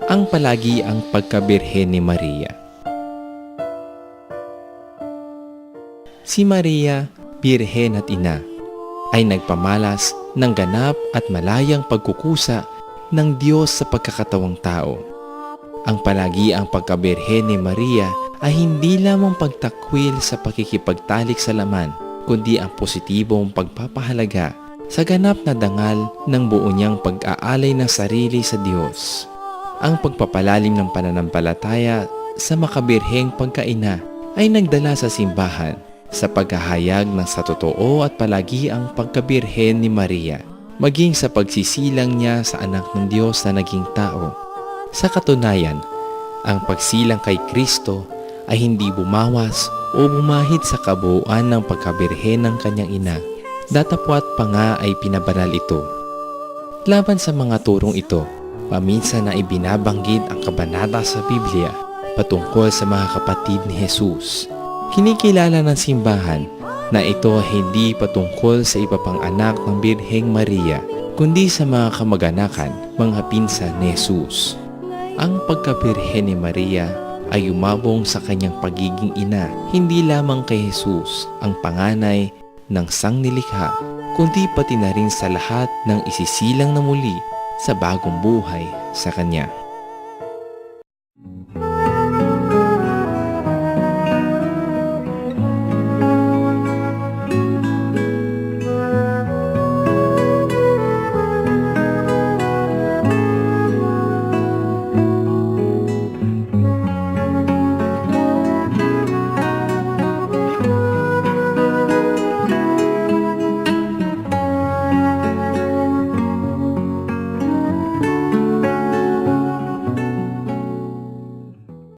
ang palagi ang pagkabirhen ni Maria. Si Maria, birhen at ina, ay nagpamalas ng ganap at malayang pagkukusa ng Diyos sa pagkakatawang tao. Ang palagi ang pagkabirhen ni Maria ay hindi lamang pagtakwil sa pakikipagtalik sa laman, kundi ang positibong pagpapahalaga sa ganap na dangal ng buo niyang pag-aalay ng sarili sa Diyos. Ang pagpapalalim ng pananampalataya sa makabirheng pagkaina ay nagdala sa simbahan sa paghahayag ng sa totoo at palagi ang pagkabirhen ni Maria, maging sa pagsisilang niya sa anak ng Diyos na naging tao. Sa katunayan, ang pagsilang kay Kristo ay hindi bumawas o bumahid sa kabuuan ng pagkabirhen ng kanyang ina. Datapwat pa nga ay pinabanal ito. Laban sa mga turong ito, paminsan na ibinabanggit ang kabanata sa Biblia patungkol sa mga kapatid ni Jesus. Kinikilala ng simbahan na ito ay hindi patungkol sa iba pang anak ng Birheng Maria, kundi sa mga kamag-anakan, mga pinsan ni Jesus. Ang pagkabirhen ni Maria ay umabong sa kanyang pagiging ina, hindi lamang kay Jesus, ang panganay ng sangnilikha, kundi pati na rin sa lahat ng isisilang na muli sa bagong buhay sa kanya.